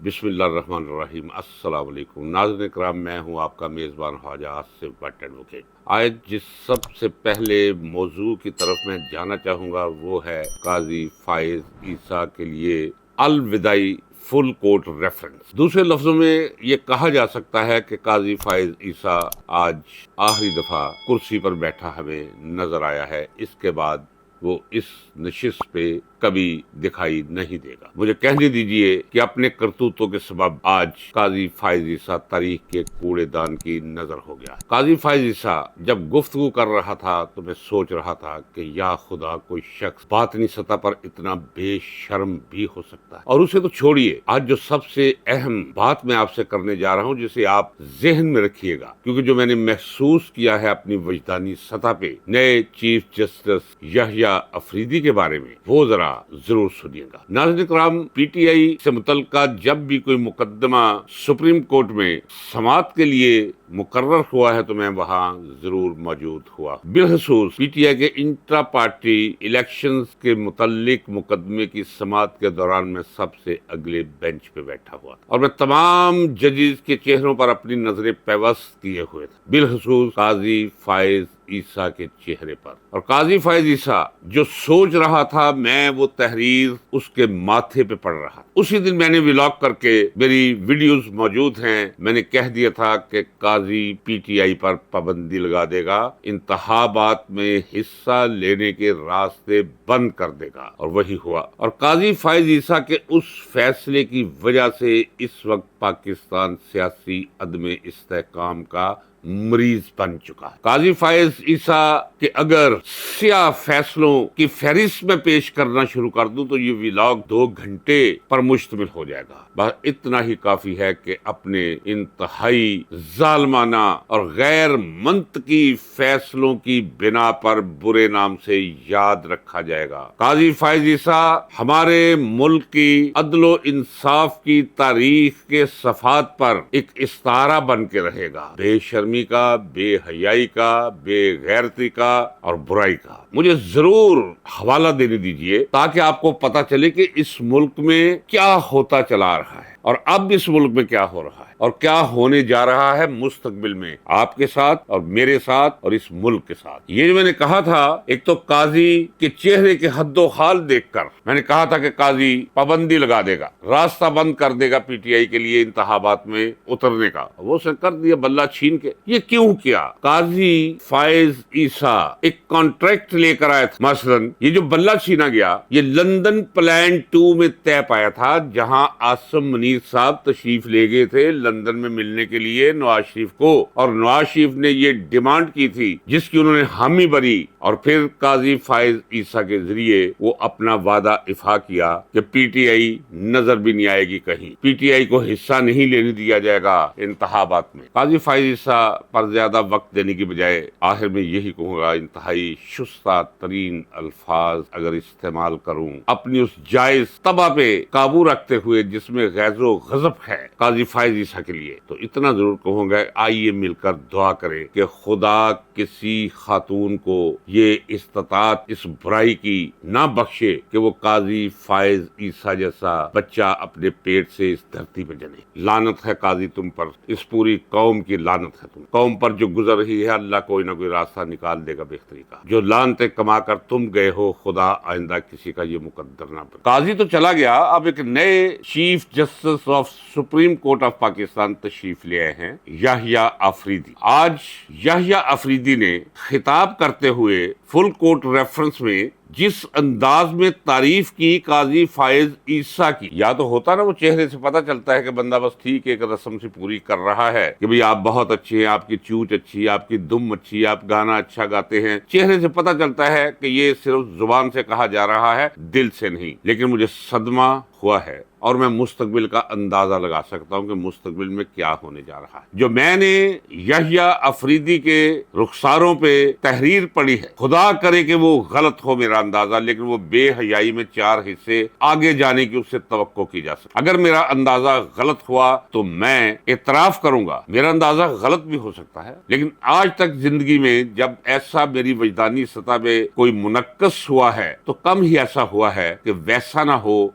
بسم اللہ الرحمن الرحیم۔ السلام علیکم ناظرین کرام، میں ہوں آپ کا میزبان خواجہ آصف بٹ ایڈوکیٹ۔ آج جس سب سے پہلے موضوع کی طرف میں جانا چاہوں گا وہ ہے قاضی فائز عیسیٰ کے لیے الوداعی فل کورٹ ریفرنس۔ دوسرے لفظوں میں یہ کہا جا سکتا ہے کہ قاضی فائز عیسیٰ آج آخری دفعہ کرسی پر بیٹھا ہمیں نظر آیا ہے، اس کے بعد وہ اس نشست پہ کبھی دکھائی نہیں دے گا۔ مجھے کہنے دیجئے کہ اپنے کرتوتوں کے سبب آج قاضی فائز عیسیٰ تاریخ کے کوڑے دان کی نظر ہو گیا۔ قاضی فائز عیسیٰ جب گفتگو کر رہا تھا تو میں سوچ رہا تھا کہ یا خدا، کوئی شخص باطنی سطح پر اتنا بے شرم بھی ہو سکتا ہے۔ اور اسے تو چھوڑیے، آج جو سب سے اہم بات میں آپ سے کرنے جا رہا ہوں جسے آپ ذہن میں رکھیے گا، کیونکہ جو میں نے محسوس کیا ہے اپنی وجدانی سطح پہ نئے چیف جسٹس یحییٰ افریدی کے بارے میں، وہ ذرا ضرور سنیے گا۔ ناظرین کرام، پی ٹی آئی سے متعلقہ جب بھی کوئی مقدمہ سپریم کورٹ میں سماعت کے لیے مقرر ہوا ہے تو میں وہاں ضرور موجود ہوا۔ بالخصوص پی ٹی آئی کے انٹرا پارٹی الیکشنز کے متعلق مقدمے کی سماعت کے دوران میں سب سے اگلے بینچ پہ بیٹھا ہوا تھا اور میں تمام ججز کے چہروں پر اپنی نظریں پیوست کیے ہوئے تھے، بالخصوص قاضی فائز عیسیٰ کے چہرے پر۔ اور قاضی فائز عیسیٰ جو سوچ رہا تھا، میں وہ تحریر اس کے ماتھے پہ پڑھ رہا۔ اسی دن میں نے ولاگ کر کے، میری ویڈیوز موجود ہیں، میں نے کہہ دیا تھا کہ قاضی پی ٹی آئی پر پابندی لگا دے گا، انتخابات میں حصہ لینے کے راستے بند کر دے گا، اور وہی ہوا۔ اور قاضی فائز عیسیٰ کے اس فیصلے کی وجہ سے اس وقت پاکستان سیاسی عدم استحکام کا مریض بن چکا ہے۔ قاضی فائز عیسیٰ کے اگر سیاہ فیصلوں کی فہرست میں پیش کرنا شروع کر دوں تو یہ ولاگ 2 گھنٹے پر مشتمل ہو جائے گا۔ بس اتنا ہی کافی ہے کہ اپنے انتہائی ظالمانہ اور غیر منطقی فیصلوں کی بنا پر برے نام سے یاد رکھا جائے گا۔ قاضی فائز عیسیٰ ہمارے ملک کی عدل و انصاف کی تاریخ کے صفحات پر ایک استعارہ بن کے رہے گا، بے شرمی کا، بے حیائی کا، بے غیرتی کا اور برائی کا۔ مجھے ضرور حوالہ دینے دیجئے تاکہ آپ کو پتا چلے کہ اس ملک میں کیا ہوتا چلا رہا ہے، اور اب اس ملک میں کیا ہو رہا ہے اور کیا ہونے جا رہا ہے مستقبل میں آپ کے ساتھ اور میرے ساتھ اور اس ملک کے ساتھ۔ یہ جو میں نے کہا تھا، ایک تو قاضی کے چہرے کے حد و حال دیکھ کر میں نے کہا تھا کہ قاضی پابندی لگا دے گا، راستہ بند کر دے گا پی ٹی آئی کے لیے انتخابات میں اترنے کا، وہ اسے کر دیا بلہ چھین کے۔ یہ کیوں کیا؟ قاضی فائز عیسیٰ ایک کانٹریکٹ لے کر آیا تھا۔ مثلاً یہ جو بلہ چھینا گیا، یہ لندن پلان 2 میں طے پایا تھا، جہاں عاصم منیر صاحب تشریف لے گئے تھے لندن میں ملنے کے لیے نواز شریف کو، اور نواز شریف نے یہ ڈیمانڈ کی تھی جس کی انہوں نے حامی بھری، اور پھر قاضی فائز عیسیٰ کے ذریعے وہ اپنا وعدہ افا کیا کہ پی ٹی آئی نظر بھی نہیں آئے گی کہیں، پی ٹی آئی کو حصہ نہیں لینے دیا جائے گا انتخابات میں۔ قاضی فائز عیسیٰ پر زیادہ وقت دینے کی بجائے آخر میں یہی کہوں گا، انتہائی شستہ ترین الفاظ اگر استعمال کروں اپنی اس جائز طبع پہ قابو رکھتے ہوئے جس میں غیظ و غضب ہے قاضی فائز عیسیٰ کے لیے، تو اتنا ضرور کہوں گا، آئیے مل کر دعا کریں کہ خدا کسی خاتون کو یہ استطاعت اس برائی کی نہ بخشے کہ وہ قاضی فائز عیسیٰ جیسا بچہ اپنے پیٹ سے اس دھرتی پہ جنے۔ لعنت ہے قاضی تم پر، اس پوری قوم کی لعنت ہے تم قوم پر جو گزر رہی ہے۔ اللہ کوئی نہ کوئی راستہ نکال دے گا بہتری کا۔ جو لعنتیں کما کر تم گئے ہو، خدا آئندہ کسی کا یہ مقدر نہ بنے۔ قاضی تو چلا گیا، اب ایک نئے chief justice of supreme court of Pakistan تشریف لے آئے ہیں، یحییٰ افریدی۔ آج یحییٰ افریدی نے خطاب کرتے ہوئے فل کورٹ ریفرنس میں جس انداز میں تعریف کی قاضی فائز عیسیٰ کی، یا تو ہوتا نا وہ چہرے سے پتہ چلتا ہے کہ بندہ بس ٹھیک ایک رسم سے پوری کر رہا ہے کہ بھئی آپ بہت اچھے ہیں، آپ کی چونچ اچھی ہے، آپ کی دم اچھی ہے، آپ گانا اچھا گاتے ہیں، چہرے سے پتہ چلتا ہے کہ یہ صرف زبان سے کہا جا رہا ہے، دل سے نہیں۔ لیکن مجھے صدمہ ہوا ہے اور میں مستقبل کا اندازہ لگا سکتا ہوں کہ مستقبل میں کیا ہونے جا رہا ہے۔ جو میں نے یحییٰ افریدی کے رخساروں پہ تحریر پڑھی ہے، خدا کرے کہ وہ غلط ہو میرا اندازہ، لیکن وہ بے حیائی میں 4 حصے آگے جانے کی اس سے توقع کی جا سکتی۔ اگر میرا اندازہ غلط ہوا تو میں اعتراف کروں گا، میرا اندازہ غلط بھی ہو سکتا ہے، لیکن آج تک زندگی میں جب ایسا میری وجدانی سطح پہ کوئی منعکس ہوا ہے تو کم ہی ایسا ہوا ہے کہ ویسا نہ ہو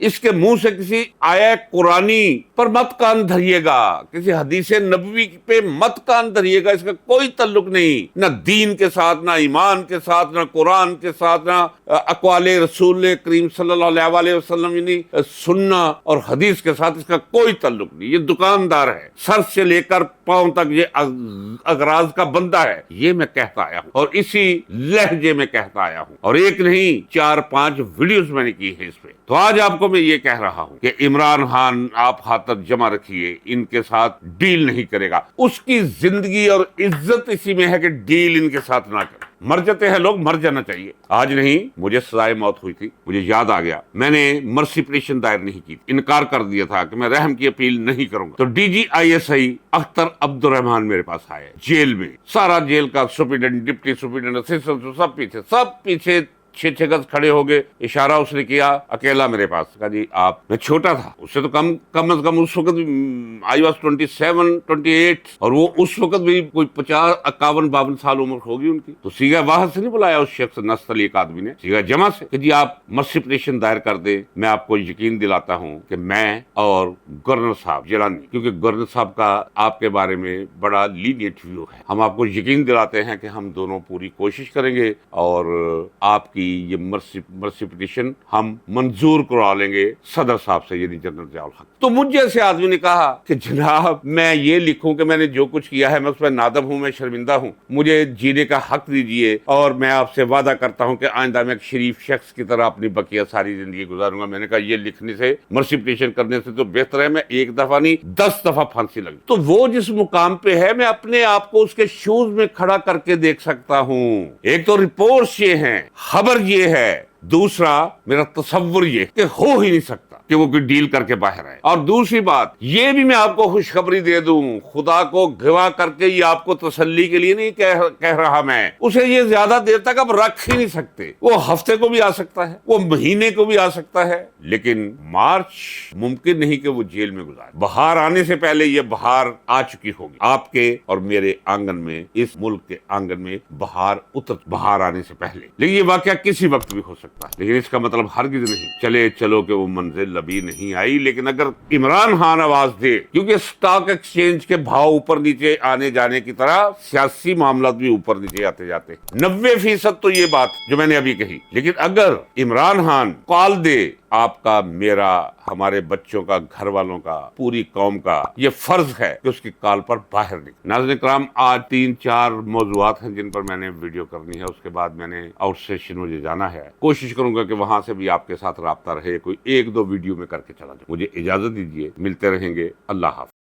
اس کے منہ سے کسی آیا قرآنی پر مت کان دھریے گا، کسی حدیث نبوی پہ مت کان دھریے گا، اس کا کوئی تعلق نہیں، نہ دین کے ساتھ، نہ ایمان کے ساتھ، نہ قرآن کے ساتھ، نہ اقوال رسول کریم صلی اللہ علیہ وسلم یعنی سننا اور حدیث کے ساتھ اس کا کوئی تعلق نہیں۔ یہ دکاندار ہے، سر سے لے کر پاؤں تک یہ اغراض کا بندہ ہے، یہ میں کہتا آیا ہوں اور اسی لہجے میں کہتا آیا ہوں، اور ایک نہیں 4-5 ویڈیوز میں نے کی ہے اس پہ۔ تو آج آپ کو میں یہ کہہ رہا ہوں کہ عمران خان آپ خاطر جمع رکھیے، ان کے ساتھ ڈیل نہیں کرے گا، اس کی زندگی اور عزت اسی میں ہے کہ ڈیل ان کے ساتھ نہ کرے۔ مر جاتے ہیں لوگ، مر جانا چاہیے۔ آج نہیں، مجھے سزائے موت ہوئی تھی، مجھے یاد آ گیا، میں نے مرسی پٹیشن دائر نہیں کی، انکار کر دیا تھا کہ میں رحم کی اپیل نہیں کروں گا۔ تو D G I S I Akhtar Abdul Rahman میرے پاس آئے جیل میں، سارا جیل کا سپرنٹینڈنٹ، ڈپٹی سپرنٹینڈنٹ، اسسٹنٹ، سب پیچھے 6 گز کھڑے ہو گئے۔ اشارہ اس نے کیا اکیلا میرے پاس، کہا جی آپ، میں چھوٹا تھا اس سے تو کم از کم اس وقت آئی واز 27 28، اور وہ اس وقت بھی کوئی 50 51 52 سال عمر ہوگی ان کی۔ تو سیدھا باہر سے نہیں بلایا اس شخص نستعلیق ایک آدمی نے، سیدھا جمع سے کہ جی آپ مرسی پٹیشن دائر کر دیں، میں آپ کو یقین دلاتا ہوں کہ میں اور گورنر صاحب جیلانی، کیونکہ گورنر صاحب کا آپ کے بارے میں بڑا لینیٹ ویو ہے، ہم آپ کو یقین دلاتے ہیں کہ ہم دونوں پوری کوشش کریں گے اور آپ کی یہ مرسی پٹیشن ہم منظور کروا لیں گے صدر صاحب سے، یعنی جنرل ضیاء الحق۔ تو مجھ جیسے آدمی نے کہا کہ جناب میں یہ لکھوں کہ میں نے جو کچھ کیا ہے میں اس پہ نادم ہوں، میں شرمندہ ہوں، مجھے جینے کا حق دیجئے، اور میں آپ سے وعدہ کرتا ہوں کہ آئندہ میں ایک شریف شخص کی طرح اپنی بقیہ ساری زندگی گزاروں گا۔ میں نے کہا یہ لکھنے سے، مرسی پٹیشن کرنے سے تو بہتر ہے میں 1 دفعہ نہیں 10 دفعہ پھانسی لگی۔ تو وہ جس مقام پہ ہے میں اپنے آپ کو اس کے شوز میں کھڑا کر کے دیکھ سکتا ہوں۔ ایک تو رپورٹس یہ ہیں، خبر یہ ہے، دوسرا میرا تصور یہ کہ ہو ہی نہیں سکتا کہ وہ کوئی ڈیل کر کے باہر آئے۔ اور دوسری بات یہ بھی میں آپ کو خوشخبری دے دوں، خدا کو گواہ کر کے یہ آپ کو تسلی کے لیے نہیں کہہ رہا میں، اسے یہ زیادہ دیر تک اب رکھ ہی نہیں سکتے، وہ ہفتے کو بھی آ سکتا ہے، وہ مہینے کو بھی آ سکتا ہے، لیکن مارچ ممکن نہیں کہ وہ جیل میں گزارے۔ بہار آنے سے پہلے یہ بہار آ چکی ہوگی آپ کے اور میرے آنگن میں، اس ملک کے آنگن میں بہار آنے سے پہلے، لیکن یہ واقعہ کسی وقت بھی ہو سکتا ہے۔ لیکن اس کا مطلب ہرگز نہیں چلو کہ وہ منزل ابھی نہیں آئی، لیکن اگر عمران خان آواز دے، کیونکہ سٹاک ایکسچینج کے بھاؤ اوپر نیچے آنے جانے کی طرح سیاسی معاملات بھی اوپر نیچے آتے جاتے، 90% تو یہ بات جو میں نے ابھی کہی، لیکن اگر عمران خان کال دے، آپ کا، میرا، ہمارے بچوں کا، گھر والوں کا، پوری قوم کا یہ فرض ہے کہ اس کی کال پر باہر نکلے۔ ناظرین کرام، آج 3-4 موضوعات ہیں جن پر میں نے ویڈیو کرنی ہے، اس کے بعد میں نے آؤٹ سیشن مجھے جانا ہے، کوشش کروں گا کہ وہاں سے بھی آپ کے ساتھ رابطہ رہے، کوئی 1-2 ویڈیو میں کر کے چلا جاؤں۔ مجھے اجازت دیجیے، ملتے رہیں گے، اللہ حافظ۔